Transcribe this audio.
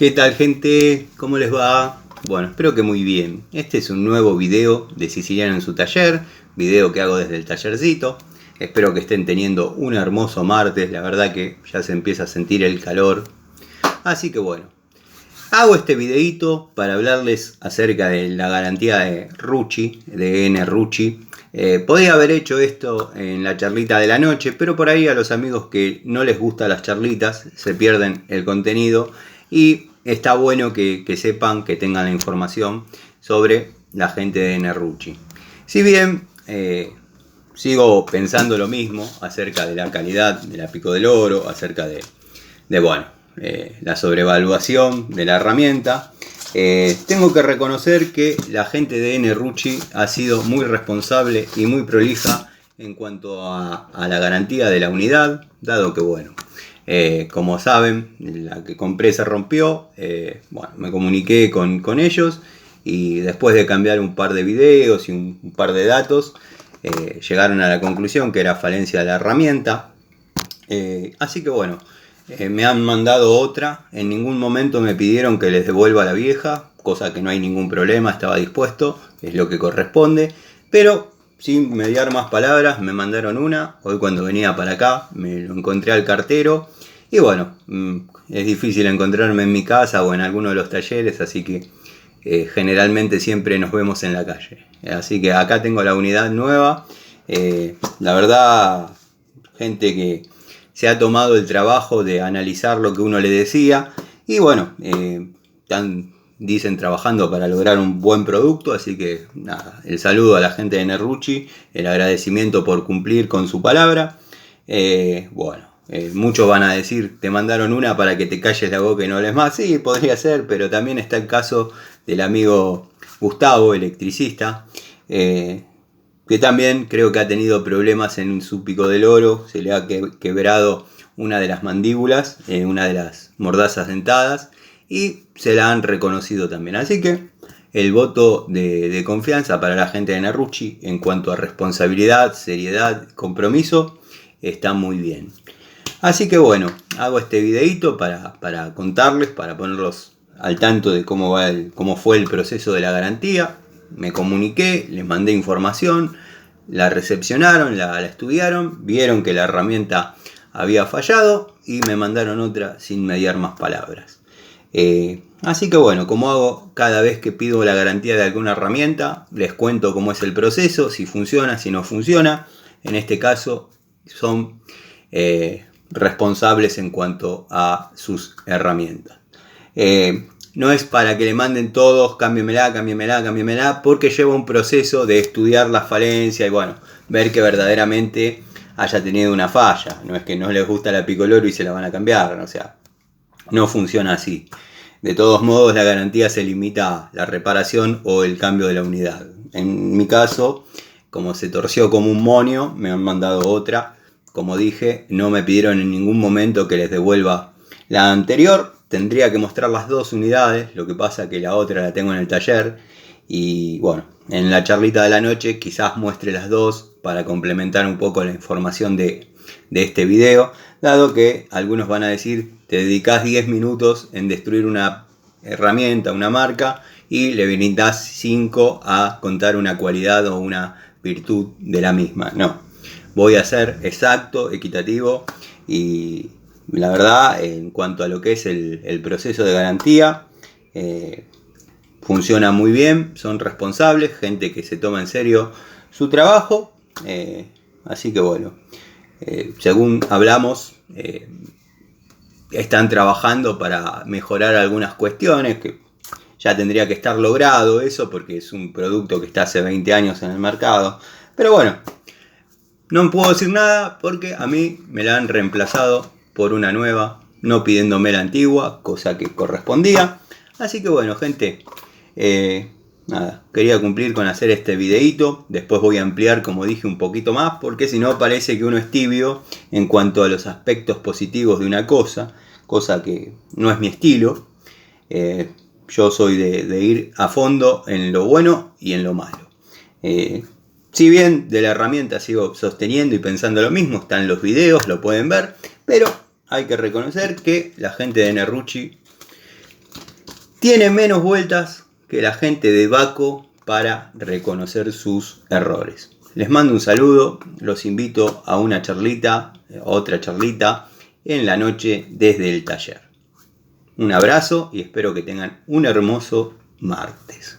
¿Qué tal, gente? ¿Cómo les va? Bueno, espero que muy bien. Este es un nuevo video de Siciliano en su taller, video que hago desde el tallercito. Espero que estén teniendo un hermoso martes, la verdad que ya se empieza a sentir el calor. Así que bueno, hago este videito para hablarles acerca de la garantía de Rucci, de N Rucci. Podría haber hecho esto en la charlita de la noche, pero por ahí a los amigos que no les gustan las charlitas se pierden el contenido y está bueno que sepan, que tengan la información sobre la gente de N Rucci. Si bien sigo pensando lo mismo acerca de la calidad de la Pico del Oro, acerca de la sobrevaluación de la herramienta, tengo que reconocer que la gente de N Rucci ha sido muy responsable y muy prolija en cuanto a la garantía de la unidad, dado que como saben, la que compré se rompió. Me comuniqué con ellos y después de cambiar un par de videos y un par de datos, llegaron a la conclusión que era falencia de la herramienta. Así que me han mandado otra. En ningún momento me pidieron que les devuelva la vieja, cosa que no hay ningún problema, estaba dispuesto, es lo que corresponde. Pero sin mediar más palabras, me mandaron una. Hoy cuando venía para acá me lo encontré al cartero. Y es difícil encontrarme en mi casa o en alguno de los talleres, así que generalmente siempre nos vemos en la calle. Así que acá tengo la unidad nueva. La verdad, gente que se ha tomado el trabajo de analizar lo que uno le decía y están, dicen, trabajando para lograr un buen producto. Así que nada, el saludo a la gente de N Rucci, el agradecimiento por cumplir con su palabra. Muchos van a decir, te mandaron una para que te calles la boca y no hables más. Sí, podría ser, pero también está el caso del amigo Gustavo, electricista, que también creo que ha tenido problemas en su Pico del Oro. Se le ha quebrado una de las mandíbulas, una de las mordazas dentadas, y se la han reconocido también. Así que el voto de confianza para la gente de N Rucci en cuanto a responsabilidad, seriedad, compromiso, está muy bien. Así que hago este videito para contarles, para ponerlos al tanto de cómo fue el proceso de la garantía. Me comuniqué, les mandé información, la recepcionaron, la estudiaron, vieron que la herramienta había fallado y me mandaron otra sin mediar más palabras. Así que como hago cada vez que pido la garantía de alguna herramienta, les cuento cómo es el proceso, si funciona, si no funciona. En este caso son responsables en cuanto a sus herramientas. No es para que le manden todos, cámbiamela, porque lleva un proceso de estudiar la falencia y ver que verdaderamente haya tenido una falla. No es que no les gusta la Pico del Oro y se la van a cambiar, o sea, no funciona así. De todos modos, la garantía se limita a la reparación o el cambio de la unidad. En mi caso, como se torció como un monio, me han mandado otra. Como dije, no me pidieron en ningún momento que les devuelva la anterior. Tendría que mostrar las dos unidades, lo que pasa que la otra la tengo en el taller. Y en la charlita de la noche quizás muestre las dos para complementar un poco la información de este video. Dado que algunos van a decir, te dedicas 10 minutos en destruir una herramienta, una marca, y le brindás 5 a contar una cualidad o una virtud de la misma. No, voy a ser exacto, equitativo y la verdad, en cuanto a lo que es el proceso de garantía, funciona muy bien, son responsables, gente que se toma en serio su trabajo. Así que según hablamos, están trabajando para mejorar algunas cuestiones que ya tendría que estar logrado eso, porque es un producto que está hace 20 años en el mercado. Pero no puedo decir nada porque a mí me la han reemplazado por una nueva, no pidiéndome la antigua, cosa que correspondía. Así que gente, quería cumplir con hacer este videito. Después voy a ampliar, como dije, un poquito más, porque si no parece que uno es tibio en cuanto a los aspectos positivos de una cosa que no es mi estilo. Yo soy de ir a fondo en lo bueno y en lo malo. Si bien de la herramienta sigo sosteniendo y pensando lo mismo, están los videos, lo pueden ver, pero hay que reconocer que la gente de N Rucci tiene menos vueltas que la gente de Baco para reconocer sus errores. Les mando un saludo, los invito a una charlita, otra charlita, en la noche desde el taller. Un abrazo y espero que tengan un hermoso martes.